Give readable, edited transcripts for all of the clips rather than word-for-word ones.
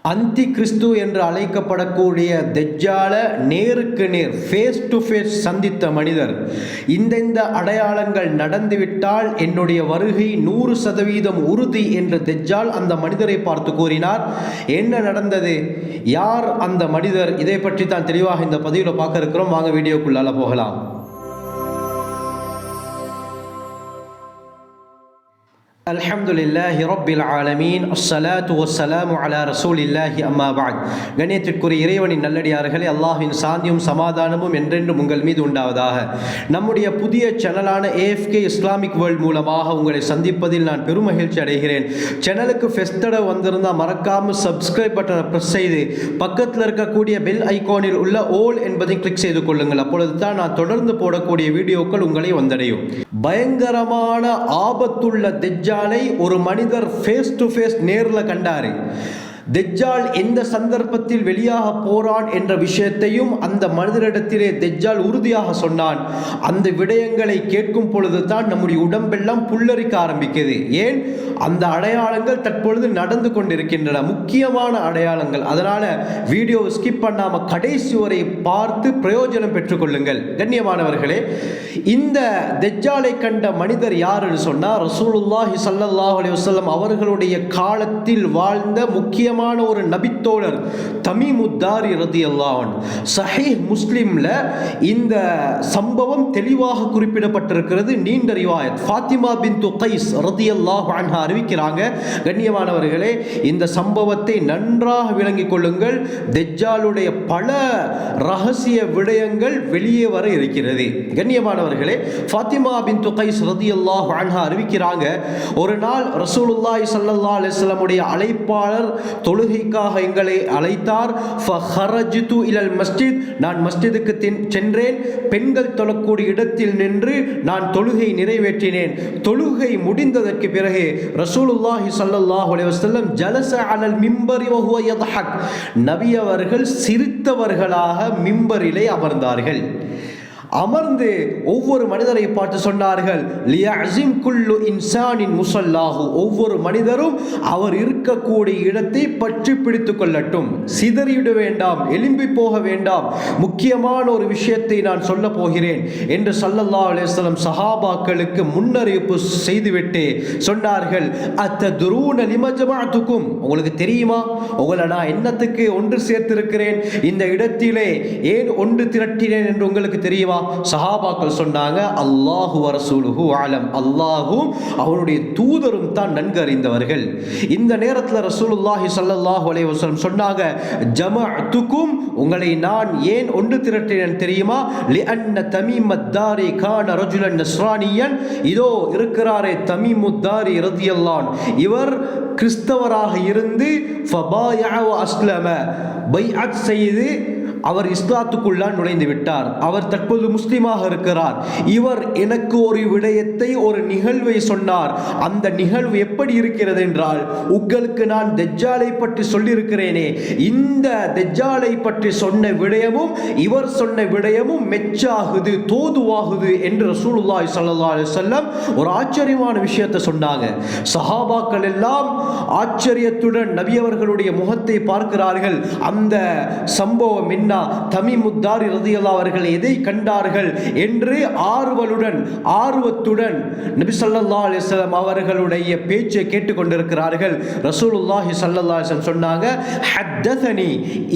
அந்தி கிறிஸ்து என்று அழைக்கப்படக்கூடிய தெஜ்ஜால நேருக்கு நேர் ஃபேஸ் டு ஃபேஸ் சந்தித்த மனிதர். இந்த அடையாளங்கள் நடந்துவிட்டால் என்னுடைய வருகை 100% உறுதி என்று தெஜ்ஜால் அந்த மனிதரை பார்த்து கூறினார். என்ன நடந்தது, யார் அந்த மனிதர், இதை பற்றி தான் தெளிவாக இந்த பதிவில் பார்க்க இருக்கிறோம். வாங்க வீடியோக்குள்ளால போகலாம். அல்ஹம்துலில்லாஹி ரப்பில் ஆலமீன், அஸ்ஸலாத்து வஸ்ஸலாமு அலா ரசூலில்லாஹி அம்மா பஅத். கண்ணியத்திற்குரிய இறைவனின் நல்லடியார்களே, அல்லாஹ்வின் சாந்தியும் சமாதானமும் என்றென்றும் உங்கள் மீது உண்டாவதாக. நம்முடைய புதிய சேனலான AFK இஸ்லாமிக் வேர்ல்ட் மூலமாக உங்களை சந்திப்பதில் நான் பெரும் மகிழ்ச்சி அடைகிறேன். சேனலுக்கு ஃபர்ஸ்ட் தடவை வந்திருந்தால் மறக்காமல் சப்ஸ்கிரைப் பட்டனை ப்ரெஸ் செய்து பக்கத்தில் இருக்கக்கூடிய பெல் ஐகானில் உள்ள ஓல் என்பதை கிளிக் செய்து கொள்ளுங்கள். அப்பொழுது தான் நான் தொடர்ந்து போடக்கூடிய வீடியோக்கள் உங்களை வந்தடையும். பயங்கரமான ஆபத்துள்ள தெஜ்ஜாலை ஒரு மனிதர் ஃபேஸ் டு ஃபேஸ் நேரில் கண்டாரு. தெஜ்ஜால் எந்த சந்தர்ப்பத்தில் வெளியாக போறான் என்ற விஷயத்தையும் அந்த மனிதரிடத்திலே தெஜ்ஜால் உறுதியாக சொன்னான். அந்த விடயங்களை கேட்கும் பொழுது தான் நம்முடைய உடம்பெல்லாம் புல்லரிக்க ஆரம்பிக்குது. ஏன், அந்த அடையாளங்கள் தற்பொழுது நடந்து கொண்டிருக்கின்றன, முக்கியமான அடையாளங்கள். அதனால வீடியோ ஸ்கிப் பண்ணாம கடைசி வரை பார்த்து பிரயோஜனம் பெற்றுக்கொள்ளுங்கள். கண்ணியமானவர்களே, இந்த தெஜ்ஜாலை கண்ட மனிதர் யாருன்னு சொன்னா, ரசூலுல்லாஹி ஸல்லல்லாஹு அலைஹி வஸல்லம் அவர்களுடைய காலத்தில் வாழ்ந்த முக்கியமான ஒரு நபித்தோழர் தமீமுத்தாரி ரலியல்லாஹு அன்ஹு. சஹீஹ் முஸ்லிம்ல இந்த சம்பவம் தெளிவாக குறிப்பிடப்பட்டிருக்கிறது. நீண்ட ரிவாயத். ஃபாத்திமா பின்த் கைஸ் ரலியல்லாஹு அன்ஹா அறிவிக்கிறாங்க. கண்ணியமானவர்களே, இந்த சம்பவத்தை நன்றாக விளங்கிக் கொள்ளுங்கள். தெஜ்ஜாலுடைய பல ரகசிய விடயங்கள் வெளியே வர இருக்கிறது. கண்ணியமானவர்களே, ஃபாத்திமா பின்த் கைஸ் ரலியல்லாஹு அன்ஹா அறிவிக்கிறாங்க, ஒரு நாள் ரசூலுல்லாஹி ஸல்லல்லாஹு அலைஹி வஸல்லம் உடைய அழைப்பாளர் தொழுகைக்காக எங்களை அழைத்தார். ஃபஹரஜ்து இலல் மஸ்ஜித், நான் மஸ்ஜிதுக்கு சென்றேன். பெண்கள் தொழக்கூடிய இடத்தில் நின்று நான் தொழுகை நிறைவேற்றினேன். தொழுகை முடிந்ததற்கு பிறகு ரசூலுல்லாஹி ஸல்லல்லாஹு அலைஹி வஸல்லம் ஜலஸ அலல் மிம்பரி வ ஹுவ யத்ஹக், நபி அவர்கள் சிரித்தவர்களாக மிம்பரிலே அமர்ந்தார்கள். அமர்ந்து ஒவ்வொரு மனிதரை பார்த்து சொன்னார்கள், லியஅஸிம் குல்லு இன்சானின் முஸல்லாஹு, ஒவ்வொரு மனிதரும் அவர் இருக்கக்கூடிய இடத்தை பற்றி பிடித்துக் கொள்ளட்டும், சிதறிவிட வேண்டாம், எழும்பி போக வேண்டாம். முக்கியமான ஒரு விஷயத்தை நான் சொல்ல போகிறேன் என்று ஸல்லல்லாஹு அலைஹி வஸல்லம் சஹாபாக்களுக்கு முன்னறிவிப்பு செய்துவிட்டு சொன்னார்கள், அத்ததுரூன லிம ஜமஅதுக்கும், உங்களுக்கு தெரியுமா உங்களை நான் என்னத்துக்கு ஒன்று சேர்த்திருக்கிறேன், இந்த இடத்திலே ஏன் ஒன்று திரட்டினேன் என்று உங்களுக்கு தெரியுமா? சஹாபாக்கள் சொன்னாங்க, அல்லாஹு வ ரசூலுஹு அலம், அல்லாஹும் அவருடைய தூதரும் தான் நன்கு அறிந்தவர்கள். இந்த நேரத்தில் ரசூலுல்லாஹி ஸல்லல்லாஹு அலைஹி வஸல்லம் சொன்னாங்க, ஜமஅதுக்கும், உங்களை நான் ஏன் ஒன்று திரட்டினேன் தெரியுமா? லிஅன்ன தமீமுத்தாரி கான ரஜுலன் நஸ்ரானியன், இதோ இருக்கிறாரே தமீமுத்தாரி ரலியல்லாஹு அன்ஹு, இவர் கிறிஸ்தவராக இருந்து ஃபபாயஅ வ அஸ்லம, பைஅத் செய்து அவர் இஸ்லாத்துக்குள்ளான் நுழைந்து விட்டார். அவர் தற்போது முஸ்லிமாக இருக்கிறார். இவர் எனக்கு ஒரு விடயத்தை, ஒரு நிகழ்வை சொன்னார். அந்த நிகழ்வு எப்படி இருக்கிறது என்றால், உங்களுக்கு நான் தெஜ்ஜாலை பற்றி சொல்லியிருக்கிறேனே, இந்த தெஜ்ஜாலை பற்றி சொன்ன விடயமும் இவர் சொன்ன விடயமும் மெச்சாகுது, தோதுவாகுது என்று ரசூலுல்லாஹி ஸல்லல்லாஹு அலைஹி வஸல்லம் ஒரு ஆச்சரியமான விஷயத்தை சொன்னாங்க. சஹாபாக்கள் எல்லாம் ஆச்சரியத்துடன் நபி அவர்களுடைய முகத்தை பார்க்கிறார்கள். அந்த சம்பவம் என்ன, தமீமுத்தாரி ரலியல்லாஹு அவர்கள் எதை கண்டார்கள் என்று ஆர்வத்துடன் நபி ஸல்லல்லாஹு அலைஹி வஸல்லம் அவர்களுடைய பேச்சை கேட்டுக்கொண்டிருக்கிறார்கள். ரசூலுல்லாஹி ஸல்லல்லாஹு அலைஹி வஸல்லம் சொன்னாங்க, ஹத்தஸனி,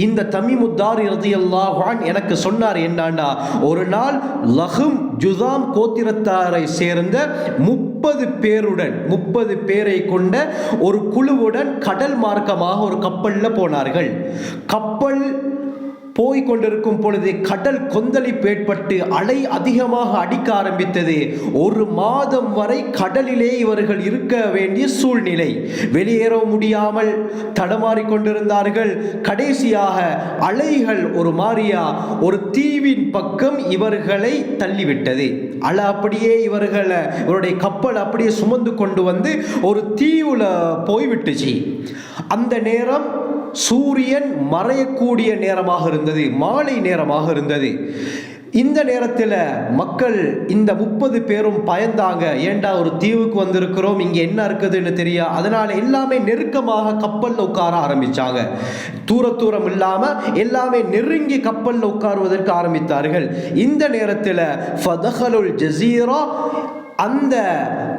இந்த தமீமுத்தாரி ரலியல்லாஹு அன்ஹு எனக்கு சொன்னார் என்னன்னா, ஒரு நாள் லஹும் ஜுதாம் கோத்திரத்தாரை சேர்ந்த 30 பேரை கொண்ட ஒரு குழுவுடன் கடல் மார்க்கமாக ஒரு கப்பல்ல போனார்கள். கப்பல் போய்கொண்டிருக்கும் பொழுது கடல் கொந்தளிப்பு ஏற்பட்டு அலை அதிகமாக அடிக்க ஆரம்பித்தது. 1 மாதம் வரை கடலிலே இவர்கள் இருக்க வேண்டிய சூழ்நிலை, வெளியேற முடியாமல் தடமாறிக்கொண்டிருந்தார்கள். கடைசியாக அலைகள் ஒரு தீவின் பக்கம் இவர்களை தள்ளிவிட்டது. அலை அப்படியே இவருடைய கப்பல் அப்படியே சுமந்து கொண்டு வந்து ஒரு தீவுல போய்விட்டுச்சு. அந்த நேரம் சூரியன் மறையக்கூடிய நேரமாக இருந்தது, மாலை நேரமாக இருந்தது. இந்த நேரத்தில் மக்கள் இந்த 30 பேரும் பயந்தாங்க. ஏண்டா ஒரு தீவுக்கு வந்திருக்கிறோம், இங்கே என்ன இருக்குதுன்னு தெரியா. அதனால எல்லாமே நெருக்கமாக கப்பலில் உட்கார ஆரம்பிச்சாங்க. தூரம் இல்லாமல் எல்லாமே நெருங்கி கப்பலில் உட்காருவதற்கு ஆரம்பித்தார்கள். இந்த நேரத்தில் ஃபதஹலுல் ஜஸீரா, அந்த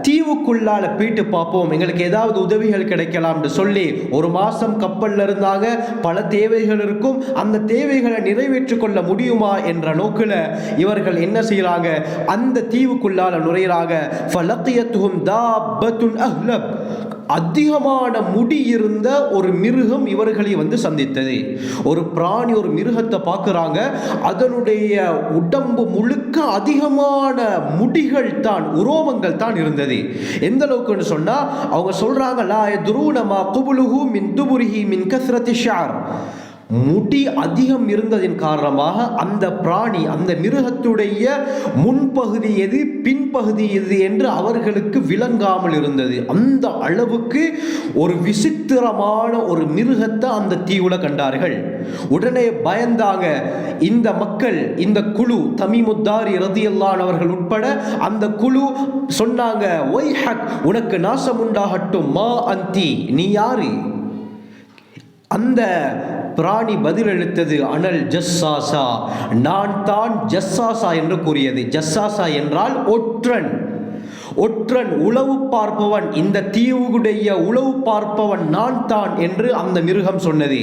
தீவுக்குள்ளால போயிட்டு பார்ப்போம், எங்களுக்கு ஏதாவது உதவிகள் கிடைக்கலாம்னு சொல்லி 1 மாசம் கப்பல்ல இருந்தாங்க. பல தேவைகள் இருக்கும், அந்த தேவைகளை நிறைவேற்றிக் கொள்ள முடியுமா என்ற நோக்கில் இவர்கள் என்ன செய்யறாங்க, அந்த தீவுக்குள்ளால நுழையிறாங்க. ஃபலகியத்துஹும் தாப்பத்துன் அஹ்லப், அதிகமான முடி இருந்த ஒரு மிருகம் இவர்களை சந்தித்தது. ஒரு பிராணி, ஒரு மிருகத்தை பார்க்குறாங்க, அதனுடைய உடம்பு முழுக்க அதிகமான முடிகள் தான், உரோமங்கள் தான் இருந்தது. எந்த அளவுக்குன்னு சொன்னா அவங்க சொல்றாங்க, லா யதுரூனமா குபுலுஹு மின் துபுரிஹி மின் கஸ்ரத்தி ஷஅர், முடி அதிகம் இருந்ததின் காரணமாக அந்த பிராணி, அந்த மிருகத்துடைய முன்பகுதி எது பின்பகுதி எது என்று அவர்களுக்கு விளங்காமல் இருந்தது. அந்த அளவுக்கு ஒரு விசித்திரமான ஒரு மிருகத்தை அந்த தீவுல கண்டார்கள். உடனே பயந்தாங்க இந்த மக்கள், இந்த குழு, தமீமுத்தாரி ரலியல்லாஹு அவர்கள் உட்பட அந்த குழு சொன்னாங்க, வைஹக், உனக்கு நாசம் உண்டாகட்டும், மா அந்தி, நீ யாரு? அந்த பிராணி பதிலளித்தது, அனல் ஜஸ்ஸாசா, நான் தான் ஜஸ்ஸாசா என்று கூறியது. ஜஸ்ஸாசா என்றால் ஒற்றன். ஒற்றன், உளவு பார்ப்பவன், இந்த தீவுடைய உளவு பார்ப்பவன் நான் தான் என்று அந்த மிருகம் சொன்னது.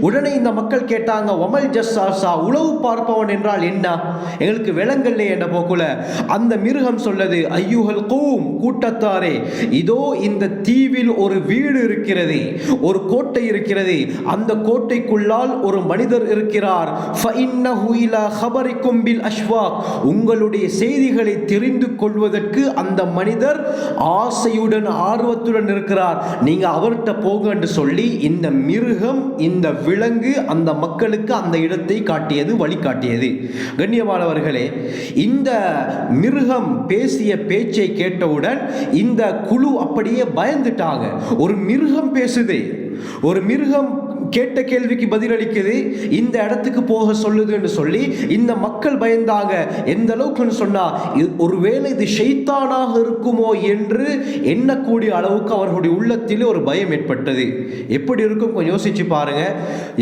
உடனே இந்த மக்கள் கேட்டாங்க, ஒமல் ஜஸ்ஸாசா, உளவு பார்ப்பவன் என்றால் என்ன, எங்களுக்கு விளங்கல்லே என்ற போக்குல அந்த மிருகம் சொல்லது, ஐயுஹல் கூம், கூட்டத்தாரே, இதோ இந்த தீவில் ஒரு வீடு இருக்கிறது, ஒரு கோட்டை இருக்கிறது, அந்த கோட்டைக்குள்ளால் ஒரு மனிதர் இருக்கிறார். ஃபஇன்னஹு இலா ஹபரிக்கும் பில் அஷ்வாக், உங்களுடைய செய்திகளை தெரிந்து கொள்வதற்கு அந்த மனிதர் ஆசையுடன் ஆர்வத்துடன் இருக்கிறார், நீங்க அவர்கிட்ட போங்க என்று சொல்லி இந்த மிருகம், இந்த விலங்கு அந்த மக்களுக்கு அந்த இடத்தை காட்டியது, வழிகாட்டியது. கண்ணியமானவர்களே, இந்த மிருகம் பேசிய பேச்சை கேட்டவுடன் இந்த குழு அப்படியே பயந்துட்டாங்க. ஒரு மிருகம் பேசுது, ஒரு மிருகம் கேட்ட கேள்விக்கு பதிலளிக்குது, இந்த இடத்துக்கு போக சொல்லுதுன்னு சொல்லி இந்த மக்கள் பயந்தாங்க. எந்த அளவுக்குன்னு சொன்னா, ஒருவேளை இது ஷைத்தானாக இருக்குமோ என்று எண்ணக்கூடிய அளவுக்கு அவர்களுடைய உள்ளத்தில் ஒரு பயம் ஏற்பட்டது. எப்படி இருக்கும் கொஞ்சம் யோசிச்சு பாருங்க.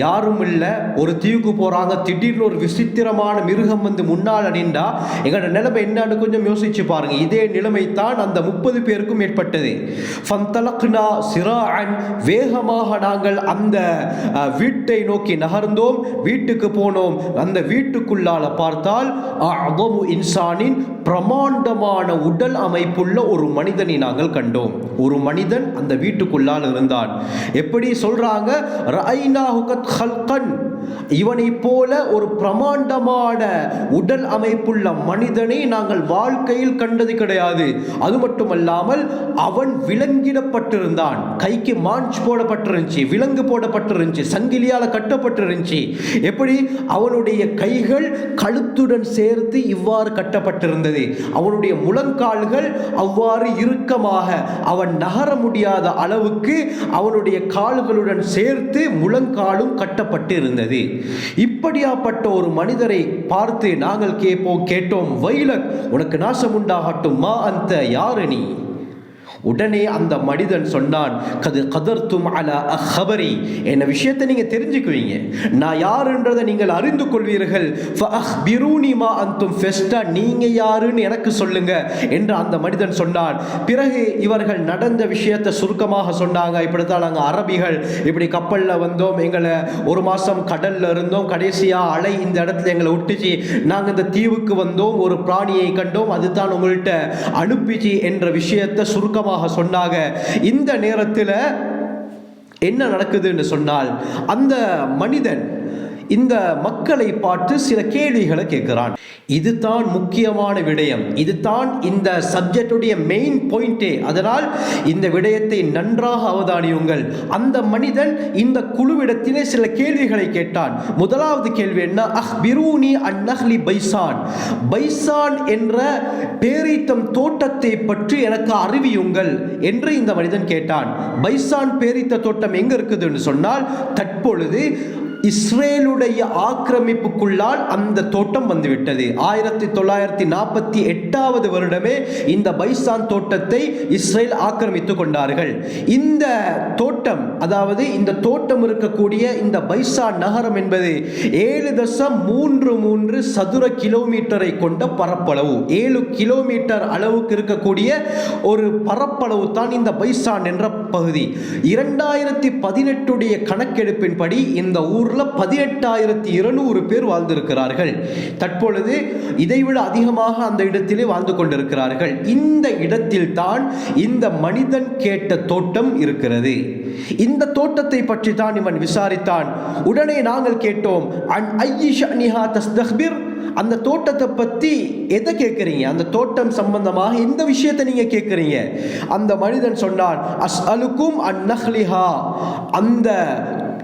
யாரும் இல்லை, ஒரு தீவுக்கு போறாங்க, திடீர்னு ஒரு விசித்திரமான மிருகம் முன்னால் நின்றா எங்களோட நிலைமை என்னன்னு கொஞ்சம் யோசிச்சு பாருங்க. இதே நிலைமை தான் அந்த 30 பேருக்கும் ஏற்பட்டது. ஃபந்தலக்னா சிராஅன், வேகமாக நாங்கள் அந்த வீட்டை நோக்கி நகர்ந்தோம், வீட்டுக்கு போனோம். அந்த வீட்டுக்குள்ளால பார்த்தால் அஅதமு இன்சானின், பிரமாண்டமான உடல் அமைப்புள்ள ஒரு மனிதனை நாங்கள் கண்டோம். ஒரு மனிதன் அந்த வீட்டுக்குள்ளால் இருந்தான். எப்படி சொல்றாங்க, ரஐனாஹு கத் ஹல்கன், இவனை போல ஒரு பிரமாண்டமான உடல் அமைப்புள்ள மனிதனை நாங்கள் வாழ்க்கையில் கண்டது கிடையாது. அது மட்டுமல்லாமல் அவன் விலங்கிடப்பட்டிருந்தான், கைக்கு மாஞ்ச் போடப்பட்டிருந்துச்சு, விலங்கு போடப்பட்டிருந்துச்சு, சங்கிலியால கட்டப்பட்டிருந்துச்சு. எப்படி, அவனுடைய கைகள் கழுத்துடன் சேர்த்து இவ்வாறு கட்டப்பட்டிருந்தது, அவனுடைய முழங்கால்கள் அவ்வாறு இறுக்கமாக அவன் நகர முடியாத அளவுக்கு அவனுடைய கால்களுடன் சேர்த்து முழங்காலும் கட்டப்பட்டு இருந்தது. இப்படியாப்பட்ட ஒரு மனிதரை பார்த்து நாங்கள் கேட்டோம், வைலக், உனக்கு நாசம் உண்டாகட்டும், மா அந்த, யாரு நீ? உடனே அந்த மனிதன் சொன்னான், கது கதர்த்தும் அலா அஹ்பரி, என்ன விஷயத்தை நீங்க தெரிஞ்சுக்குவீங்க, நான் யாருன்றதை நீங்கள் அறிந்து கொள்வீர்கள். ஃபஅஹ்பிரூனி மா அன்தும் ஃபெஸ்டா, நீங்க யாருன்னு எனக்கு சொல்லுங்க என்று அந்த மனிதன் சொன்னான். பிறகு இவர்கள் நடந்த விஷயத்தை சுருக்கமாக சொன்னாங்க. இப்படித்தான் நாங்கள் அரபிகள் இப்படி கப்பலில் வந்தோம், எங்களை 1 மாசம் கடல்ல இருந்தோம், கடைசியா அலை இந்த இடத்துல எங்களை விட்டுச்சு, நாங்கள் இந்த தீவுக்கு வந்தோம், ஒரு பிராணியை கண்டோம், அதுதான் உங்கள்கிட்ட அனுப்பிச்சு என்ற விஷயத்தை சுருக்கமாக சொன்னாங்க. இந்த நேரத்தில் என்ன நடக்குதுன்னு சொன்னால், அந்த மனிதன் இந்த மக்களை பார்த்து சில கேள்விகளை கேட்கிறான். இதுதான் முக்கியமான விடயம், இதுதான் இந்த சப்ஜெக்டுடைய மெயின் பாயிண்டே. அதனால் இந்த விடயத்தை நன்றாக அவதானியுங்கள். அந்த மனிதன் இந்த குழுவிடத்திலே சில கேள்விகளை கேட்டான். முதலாவது கேள்வி என்ன, அஹ்பிரூனி அன் நஹ்லி பைசான், பைசான் என்ற பேரீத்தம் தோட்டத்தை பற்றி எனக்கு அறிவியுங்கள் என்று இந்த மனிதன் கேட்டான். பைசான் பேரீத்த தோட்டம் எங்க இருக்குதுன்னு சொன்னால், தற்பொழுது இஸ்ரேலுடைய ஆக்கிரமிப்புக்குள்ளால் அந்த தோட்டம் வந்துவிட்டது. 1948 வருடமே இந்த பைசான் தோட்டத்தை இஸ்ரேல் ஆக்கிரமித்துக் கொண்டார்கள். இந்த தோட்டம், அதாவது இந்த தோட்டம் இருக்கக்கூடிய இந்த பைசான் நகரம் என்பது 7.33 சதுர கிலோமீட்டரை கொண்ட பரப்பளவு, 7 கிலோமீட்டர் அளவுக்கு இருக்கக்கூடிய ஒரு பரப்பளவு தான் இந்த பைசான் என்ற பகுதி. 2018 கணக்கெடுப்பின்படி இந்த ஊர்ல 18,200 பேர் வாழ்ந்திருக்கிறார்கள். தற்பொழுது இதைவிட அதிகமாக அந்த இடத்திலே வாழ்ந்து கொண்டிருக்கிறார்கள். இந்த இடத்தில் தான் இந்த மனிதன் கேட்ட தோட்டம் இருக்கிறது. இந்த தோட்டத்தை பற்றி தான் இவன் விசாரித்தான். உடனே நாங்கள் கேட்டோம், அன் ஐயிஷனிஹா தஸ்தக்பிர், அந்த தோட்டத்தை பற்றி எதை கேட்குறீங்க, அந்த தோட்டம் சம்பந்தமாக எந்த விஷயத்தை நீங்க கேட்குறீங்க? அந்த மனிதன் சொன்னான், அஸ்அலுக்கும் அன் நஹ்லிஹா, அந்த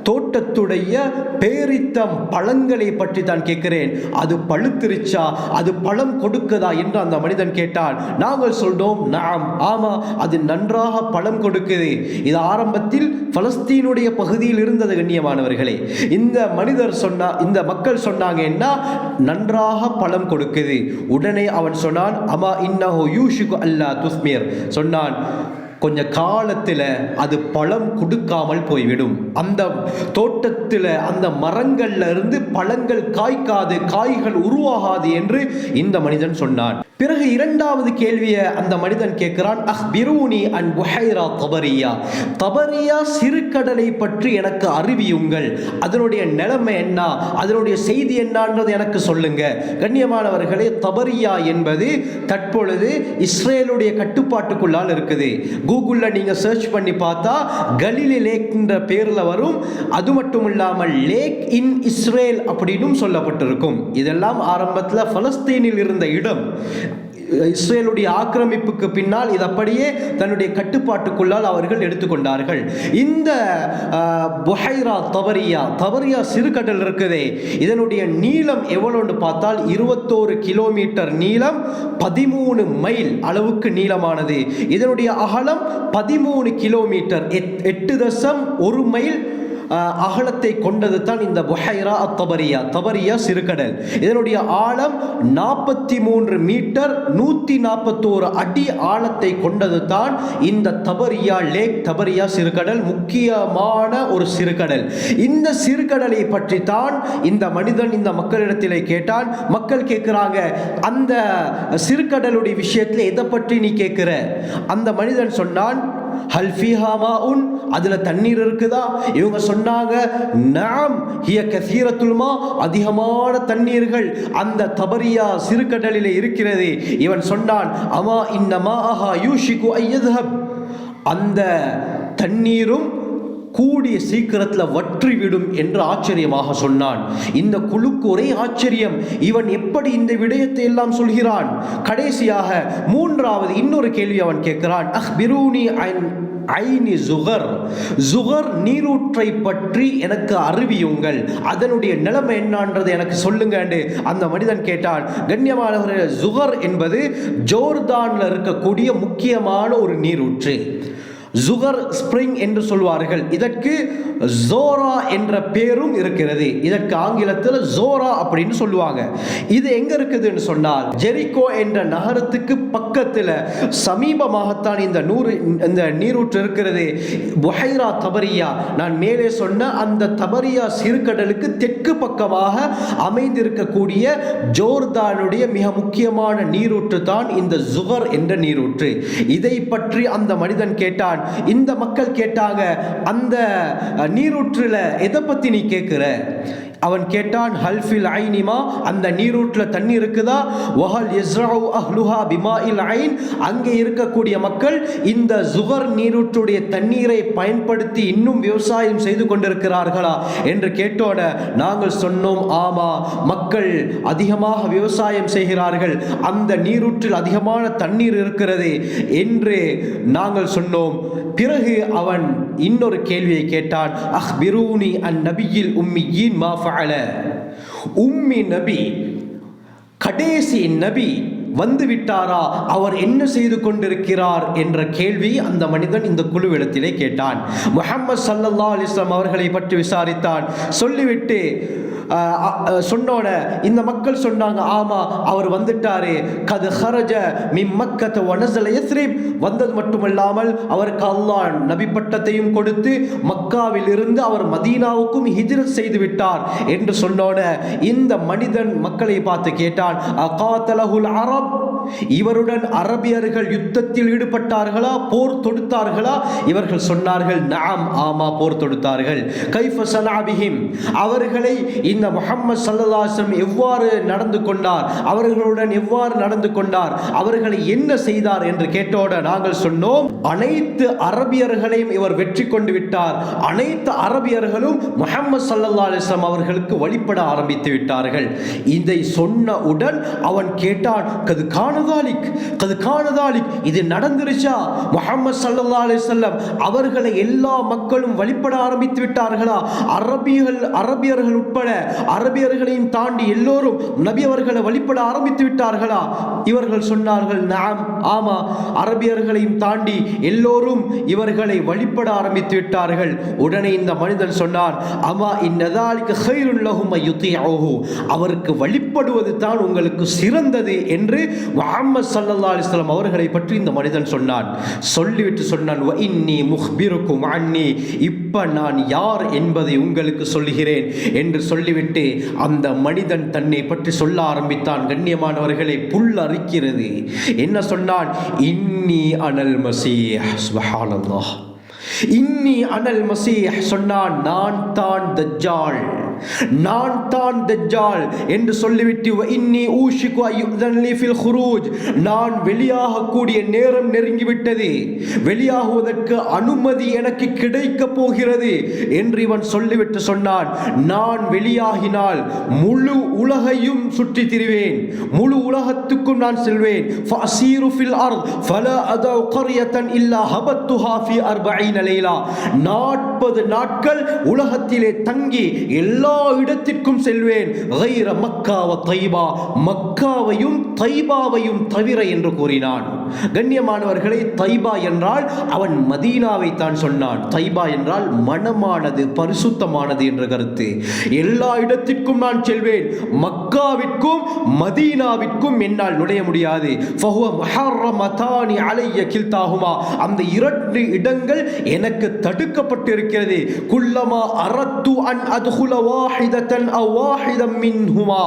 தோட்டத்துடைய பேரித்தம் பழங்களை பற்றி தான் கேட்கிறேன். அது பழுத்திருச்சா, அது பழம் கொடுக்குதா என்று அந்த மனிதன் கேட்டான். நாங்கள் சொல்றோம், நாம், ஆமா, அது நன்றாக பழம் கொடுக்குது. இது ஆரம்பத்தில் பலஸ்தீனுடைய பகுதியில் இருந்தது. கண்ணியமானவர்களே, இந்த மனிதர் சொன்னா, இந்த மக்கள் சொன்னாங்க, என்ன நன்றாக பழம் கொடுக்குது. உடனே அவன் சொன்னான், அமா இன்னஹு யூஷிகு அல்லா துஸ்மிர், சொன்னான், கொஞ்ச காலத்தில் அது பழம் கொடுக்காமல் போய்விடும். அந்த தோட்டத்தில் அந்த மரங்கள்ல இருந்து பழங்கள் காய்க்காது, காய்கள் உருவாகாது என்று இந்த மனிதன் சொன்னான். பிறகு இரண்டாவது கேள்வியை அந்த மனிதன் கேட்கிறான், அஹ்பிரூனி அன் புஹைரா தபரியா, தபரியா சிறுகடலை பற்றி எனக்கு அறிவியுங்கள். அதனுடைய நிலைமை என்ன, அதனுடைய செய்தி என்னன்றது எனக்கு சொல்லுங்க. கண்ணியமானவர்களே, தபரியா என்பது தற்பொழுது இஸ்ரேலுடைய கட்டுப்பாட்டுக்குள்ளால் இருக்குது. கூகுளில் நீங்கள் சர்ச் பண்ணி பார்த்தா கலிலி லேக் என்ற பேரில் வரும். அது மட்டும் இல்லாமல் லேக் இன் இஸ்ரேல் அப்படின்னு சொல்லப்பட்டிருக்கும். இதெல்லாம் ஆரம்பத்தில் பலஸ்தீனில் இருந்த இடம். இஸ்ரேலுடைய ஆக்கிரமிப்புக்கு பின்னால் இது அப்படியே தன்னுடைய கட்டுப்பாட்டுக்குள்ளால் அவர்கள் எடுத்துக்கொண்டார்கள். இந்த புஹைரா தபரியா, தபரியா சிறுகடல் இருக்குதே, இதனுடைய நீளம் எவ்வளோன்னு பார்த்தால் 21 கிலோமீட்டர் நீளம், 13 மைல் அளவுக்கு நீளமானது. இதனுடைய அகலம் 13 கிலோமீட்டர், 8.1 மைல் அகலத்தை கொண்டது தான் இந்த புஹைரா தபரியா, தபரியா சிறுகடல். இதனுடைய ஆழம் 43 மீட்டர், 141 அடி ஆழத்தை கொண்டது தான் இந்த தபரியா லேக், தபரியா சிறுகடல். முக்கியமான ஒரு சிறுகடல். இந்த சிறுகடலை பற்றி தான் இந்த மனிதன் இந்த மக்களிடத்திலே கேட்டான். மக்கள் கேட்கிறாங்க, அந்த சிறுகடலுடைய விஷயத்தில் எதை பற்றி நீ கேட்கிற? அந்த மனிதன் சொன்னான், ஹல் ஃபீஹா மாஉன், அதுல தண்ணீர் இருக்குதா? இவங்க சொன்னாங்க, நாம் ஹிய கஸீரத்துல் மா, அதிகமான தண்ணீர்கள் அந்த தபரியா சிறுகடலிலே இருக்கிறது. இவன் சொன்னான், அமா இன்னமாஹா யூஷிகு ஐயத்ஹப், அந்த தண்ணீரும் கூடிய சீக்கிரத்தில் வற்றிவிடும் என்று ஆச்சரியமாக சொன்னான். இந்த குழுக்கு ஒரே ஆச்சரியம், இவன் எப்படி இந்த விடயத்தை எல்லாம் சொல்கிறான்? கடைசியாக மூன்றாவது இன்னொரு கேள்வி அவன் கேட்கிறான், அஹ்பிரூனி ஐனி ஜுகர், ஜுகர் நீரூற்றை பற்றி எனக்கு அறிவியுங்கள், அதனுடைய நிலைமை என்னன்றது எனக்கு சொல்லுங்க என்று அந்த மனிதன் கேட்டான். கண்ணியமானவர்களே, ஜுகர் என்பது ஜோர்தான்ல இருக்கக்கூடிய முக்கியமான ஒரு நீரூற்று. ஜுகர் ஸ்பிரிங் என்று சொல்வார்கள். இதற்கு ஜோரா என்ற பேரும் இருக்கிறது. இதற்கு ஆங்கிலத்தில் ஜோரா அப்படின்னு சொல்லுவாங்க. இது எங்க இருக்குதுன்னு சொன்னால், ஜெரிகோ என்ற நகரத்துக்கு பக்கத்தில் சமீபமாகத்தான் இந்த நீரூற்று இருக்கிறது. புஹைரா தபரியா, நான் மேலே சொன்ன அந்த தபரியா சிறுகடலுக்கு தெற்கு பக்கமாக அமைந்திருக்கக்கூடிய ஜோர்தானுடைய மிக முக்கியமான நீரூற்று தான் இந்த ஜுகர் என்ற நீரூற்று. இதை பற்றி அந்த மனிதன் கேட்டான். இந்த மக்கள் கேட்டாங்க, அந்த நீரூற்றுல எதை பத்தி நீ கேட்கிற? அவன் கேட்டான், ஹல்ஃபில் ஐனிமா, அந்த நீரூற்றில் தண்ணி இருக்குதா? வஹல் யஸ்ரஉ அஹ்லுஹா பிமாஇல் ஐன், அங்கே இருக்கக்கூடிய மக்கள் இந்த ஜுகர் நீரூற்றுடைய தண்ணீரை பயன்படுத்தி இன்னும் விவசாயம் செய்து கொண்டிருக்கிறார்களா என்று கேட்டோட நாங்கள் சொன்னோம், ஆமா, மக்கள் அதிகமாக விவசாயம் செய்கிறார்கள், அந்த நீரூற்றில் அதிகமான தண்ணீர் இருக்கிறது என்று நாங்கள் சொன்னோம். பிறகு அவன் இன்னொரு கேள்வியை கேட்டான், அஹ்பிரூனி அன் நபியில் உம்மியின் மா ஃபஅல, உம்மி நபி, கடைசி நபி வந்து விட்டாரா, அவர் என்ன செய்து கொண்டிருக்கிறார் என்ற கேள்வி அந்த மனிதன் இந்த குழுவிடத்திலே கேட்டான். முஹம்மது ஸல்லல்லாஹு அலைஹி வஸல்லம் அவர்களை பற்றி விசாரித்தான். சொல்லிவிட்டு சொன்னோட இந்த மக்கள் சொன்னாங்க, ஆமா அவர் வந்துட்டாரு, கது ஹரஜ மின் மக்கத வனஸல யஸ்ரிப், வந்தது மட்டுமல்லாமல் அவருக்கு அல்லாஹ் நபி பட்டத்தையும் கொடுத்து மக்காவில் இருந்து அவர் மதீனாவுக்கும் ஹிஜ்ரத் செய்து விட்டார் என்று சொன்னோட இந்த மனிதன் மக்களை பார்த்து கேட்டான், அகாதலஹுல் அரப், இவருடன் அரபியர்கள் யுத்தத்தில் ஈடுபட்டார்களா, போர் தொடுத்தார்களா? இவர்கள் சொன்னார்கள், நஅம், ஆமா போர் தொடுத்தார்கள். கைஃப ஸனஅ பிஹிம், அவர்களை இந்த முஹம்மது ஸல்லல்லாஹு அலைஹி வஸல்லம் எவ்வாறு நடந்து கொண்டார், அவர்களுடன் எவ்வாறு நடந்து கொண்டார், அவர்களை என்ன செய்தார் என்று கேட்டோட நாங்கள் சொன்னோம், அனைத்து அரபியர்களையும் இவர் வெற்றி கொண்டு விட்டார், அனைத்து அரபியர்களும் முஹம்மது ஸல்லல்லாஹு அலைஹி வஸல்லம் அவர்களுக்கு வழிபட ஆரம்பித்து விட்டார்கள். இதை சொன்னவுடன் அவன் கேட்டான், கது கானதாலிக், இது நடந்துருச்சா? முஹம்மது ஸல்லல்லாஹு அலைஹி வஸல்லம் அவர்களை எல்லா மக்களும் வழிபட ஆரம்பித்து விட்டார்களா? அரபியர்கள் உட்பட அரபியர்களையும் தாண்டி எல்லோரும் நபி அவர்களை வழிபட ஆரம்பித்து விட்டார்களா? இவர்கள் சொன்னார்கள், நஅம், ஆமா அரபியர்களையும் தாண்டி எல்லோரும் இவர்களை வழிபட ஆரம்பித்து விட்டார்கள். உடனே இந்த மனிதன் சொன்னார், அமா இன்னதாலிக கைருன் லஹும் யுதீஉஹு, அவருக்கு வழிபடுவது தான் உங்களுக்கு சிறந்தது என்று முஹம்மது ஸல்லல்லாஹு அலைஹி வஸல்லம் அவர்களை பற்றி இந்த மனிதன் சொன்னான். சொல்லிவிட்டு சொன்னான், வ இன்னி முஹ்பிருக்கும் அன்னி, இப்ப நான் யார் என்பதை உங்களுக்கு சொல்லுகிறேன் என்று சொல்லிவிட்டு அந்த மனிதன் தன்னை பற்றி சொல்ல ஆரம்பித்தான். கண்ணியமானவர்களை, புல் அரிக்கிறது. என்ன சொன்னான்? இன்னி அனல் மஸீஹ். சுப்ஹானல்லாஹ், இன்னி அனல் மஸீஹ் சொன்னான், நான் தான் தஜ்ஜால், நான் தான் தஜ்ஜால் என்று சொல்லிவிட்டு, இன்னி ஊஷிகு அய்யுதன் லீ ஃபில் குரூஜ், நான் வெளியாகக்கூடிய நேரம் நெருங்கிவிட்டது, வெளியாகுவதற்கு அனுமதி எனக்கு கிடைக்க போகிறது என்று இவன் சொல்லிவிட்டு சொன்னான், நான் வெளியாகினால் முழு உலகையும் சுற்றி திரிவேன், முழு உலகத்துக்கும் நான் செல்வேன். ஃபஅஸீரு ஃபில் அர்த் ஃபலா அதஉ கர்யத்தன் இல்லா ஹபத்துஹா ஃபீ 40 லைலா, 40 நாட்கள் உலகத்திலே தங்கி எல்லா இடத்திற்கும் செல்வேன். கைர மக்கா வ தைபா, மக்காவையும் தைபாவையும் தவிர என்று கூறினான். கண்ணியமானவர்களை, தைபா என்றால் அவன் மதீனாவை தான் சொன்னான். தைபா என்றால் மனமானது, பரிசுத்தமானது என்ற கருத்து. எல்லா இடத்திற்கும் நான் செல்வேன், மக்காவிற்கும் மதீனாவிற்கும் என்னால் நுழைய முடியாது. ஃபஹுவ முஹர்ரமதானி அலைய கில்தாஹுமா, அந்த 2 இடங்கள் எனக்கு தடுக்கப்பட்டிருக்கிறது. குல்லமா அரத்து அன் அத்குல வாஹிதத்தன் அவ் வாஹிதம் மின்ஹுமா,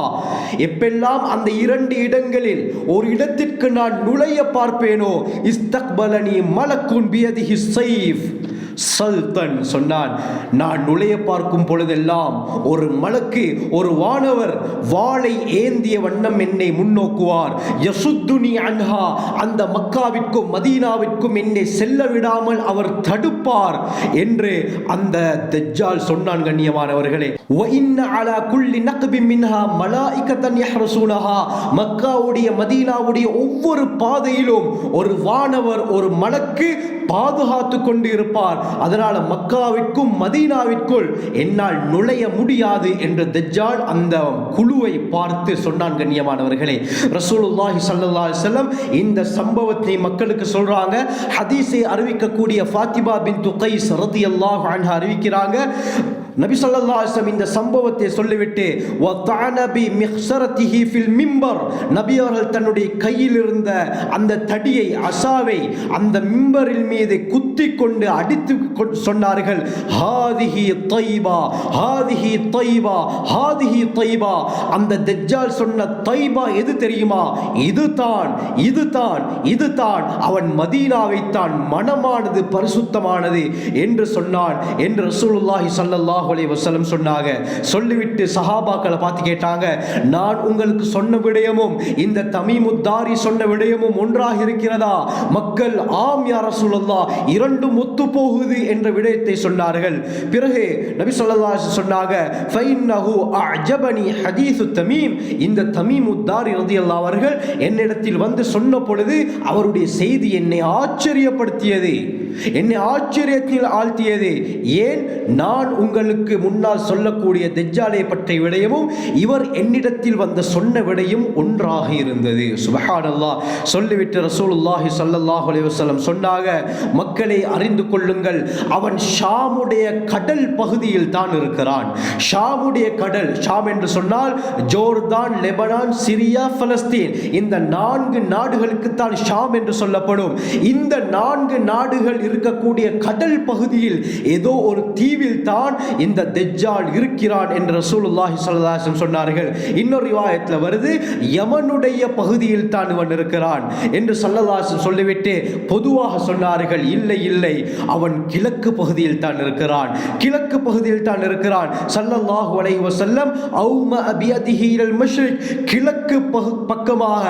எப்பெல்லாம் அந்த 2 இடங்களில் ஒரு இடத்திற்கு நான் நுழைய பார்ப்பேனோ, இஸ்தக்பலனி மலக்குன் பியதிஹி ஸைஃப், சல்தன் சொன்னான், நான் நுழைய பார்க்கும் பொழுதெல்லாம் ஒரு மலக்கு, ஒரு வானவர் வாளை ஏந்திய வண்ணம் என்னை முன்னோக்குவார். யசுத்துனி அன்ஹா, அந்த மக்காவிற்கும் மதீனாவிற்கும் என்னை செல்ல விடாமல் அவர் தடுப்பார் என்று அந்த தஜ்ஜால் சொன்னான். கண்ணியமானவர்களே, வ இன்ன அலா குல்லி நக்பின் மின்ஹா மலாயிகத்தன் யஹ்ரஸூனஹா, மக்காவுடைய மதீனாவுடைய ஒவ்வொரு பாதையிலும் ஒரு வானவர், ஒரு மலக்கு பாதுகாத்து கொண்டு இருப்பார். அதனால மக்காவிற்கும் மதீனாவிற்குள் என்னால் நுழைய முடியாது என்று தஜ்ஜால் அந்த குழுவை பார்த்து சொன்னான். கண்ணியமானவர்களே, ரசூலுல்லாஹி ஸல்லல்லாஹு அலைஹி வஸல்லம் இந்த சம்பவத்தை மக்களுக்கு சொல்றாங்க. ஹதீஸை அறிவிக்கக்கூடிய ஃபாத்திமா பின்த் கைஸ் ரலியல்லாஹு அன்ஹா அறிவிக்கிறாங்க, நபி ஸல்லல்லாஹு அலைஹி வஸல்லம் இந்த சம்பவத்தை சொல்லிவிட்டு, வதஅன பி மிக்ஸரத்திஹி ஃபில் மிம்பர், நபி அவர்கள் தன்னுடைய கையில் இருந்த அந்த தடியை, அசாவை அந்த மிம்பரில் மீது குத்தி கொண்டு அடித்து சொன்னார்கள், ஹாதிஹி தைபா, ஹாதிஹி தைபா, ஹாதிஹி தைபா. அந்த தஜ்ஜால் சொன்ன தைபா எது தெரியுமா? இதுதான், இதுதான், இதுதான், அவன் மதீனாவை தான், மனமானது, பரிசுத்தமானது என்று சொன்னான் என்று ரசூலுல்லாஹி ஸல்லல்லாஹு அலைஹி வஸல்லம் சொன்னாங்க. சொல்லிவிட்டு சஹாபாக்களை பார்த்து கேட்டாங்க, நான் உங்களுக்கு சொன்ன விடயமும் இந்த தமீமுத் தாரி சொன்ன விடயமும் ஒன்றாக இருக்கிறதா? மக்கள், ஆம் யா ரசூலுல்லாஹ், இரண்டும் ஒத்து போகுது என்ற விடயத்தை சொன்னார்கள். பிறகு நபி ஸல்லல்லாஹு அலைஹி வஸல்லம் சொன்னாங்க, ஃபைன்னஹு அஅஜபனி ஹதீஸு தமீம், இந்த தமீமுத் தாரி ரலியல்லாஹு அவர்கள் என்னிடத்தில் வந்து சொன்ன பொழுது அவருடைய செய்தி என்னை ஆச்சரியப்படுத்தியது. என்னை ஆச்சரியத்தில் ஆழ்த்தியது. ஏன்? நான் உங்களுக்கு முன்னால் சொல்லக்கூடிய தஜ்ஜாலை பற்றிய விடயமும் இவர் என்னிடத்தில் வந்த சொன்ன விடயம் ஒன்றாக இருந்தது. சுப்ஹானல்லாஹ். சொல்லிவிட்டு ரசூலுல்லாஹி ஸல்லல்லாஹு அலைஹி வஸல்லம் சொன்னாங்க, மக்களை அறிந்து கொள்ளுங்கள், அவன் ஷாமுடைய கடல் பகுதியில் தான் இருக்கிறான். ஷாமுடைய கடல், ஷாம் என்று சொன்னால் ஜோர்தான், லெபனான், சிரியா, பலஸ்தீன், இந்த 4 நாடுகளுக்கு தான் ஷாம் என்று சொல்லப்படும். இந்த 4 நாடுகள் இருக்கக்கூடிய கடல் பகுதியில் ஏதோ ஒரு தீவில் தான் இந்த தஜ்ஜால் இருக்கிறான் என்று ரசூலுல்லாஹி ஸல்லல்லாஹு அலைஹி வஸல்லம் சொன்னார்கள். இன்னொரு ரிவாயத்தில் வருது, யமனுடைய பகுதியில் தான் இவன் இருக்கிறான் என்று ஸல்லல்லாஹு அலைஹி வஸல்லம் சொல்லிவிட்டு பொதுவாக சொன்னார்கள், இல்லை இல்லை, அவன் கிழக்கு பகுதியில் தான் இருக்கிறான், கிழக்கு பகுதியில் தான் இருக்கிறான். ஸல்லல்லாஹு அலைஹி வஸல்லம் அவும பியதிஹி இலல் மஷ்ரிக், கிழக்கு பக்கமாக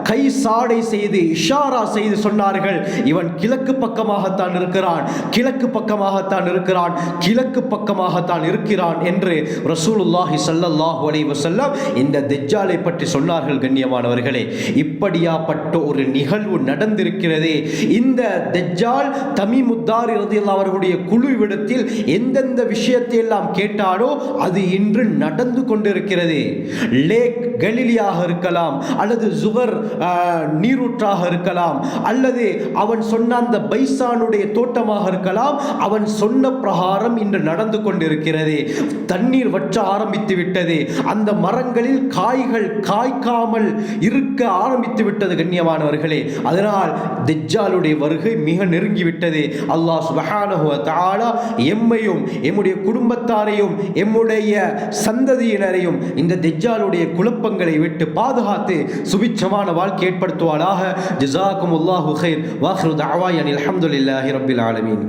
கை சாடை செய்து இஷாரா செய்து சொன்னார்கள், இவன் கிழக்கு பக்கமாகத்தான் இருக்கிறான், கிழக்கு பக்கமாகத்தான் இருக்கிறான், கிழக்கு பக்கமாகத்தான் இருக்கிறான் என்று ரசூலுல்லாஹி ஸல்லல்லாஹு அலைஹி வஸல்லம் இந்த தஜ்ஜாலை பற்றி சொன்னார்கள். கண்ணியமானவர்களே, இப்படியாப்பட்ட ஒரு நிகழ்வு நடந்திருக்கிறது. இந்த தஜ்ஜால் தமீமுத்தாரி ரலியல்லாஹு அவர்களுடைய குழுவிடத்தில் எந்தெந்த விஷயத்தை எல்லாம் கேட்டாரோ அது இன்று நடந்து கொண்டிருக்கிறது. லேக் கலிலியாக இருக்கலாம், அல்லது ஜுகர் நீரூற்றாக இருக்கலாம், அல்லது அவன் சொன்ன அந்த பைசானுடைய தோட்டமாக இருக்கலாம். அவன் சொன்ன பிரகாரம் இன்று நடந்து கொண்டிருக்கிறது. தண்ணீர் வற்ற ஆரம்பித்து விட்டது. அந்த மரங்களில் காய்கள் காய்க்காமல் இருக்க ஆரம்பித்து விட்டது. கண்ணியமானவர்களே, அதனால் தஜ்ஜாலுடைய வருகை மிக நெருங்கிவிட்டது. அல்லாஹ் சுப்ஹானஹு வ தஆலா எம்மையும் எம்முடைய குடும்பத்தாரையும் எம்முடைய சந்ததியினரையும் இந்த தஜ்ஜாலுடைய குழப்பங்களை விட்டு பாதுகாத்து சுபிட்சமான வாழ்க்கை ஏற்படுத்துவானாக. ஜஸாக்குமுல்லாஹு கைர். வாஹிரு தஅவானா அல்ஹம்துலில்லாஹி ரப்பில் ஆலமீன்.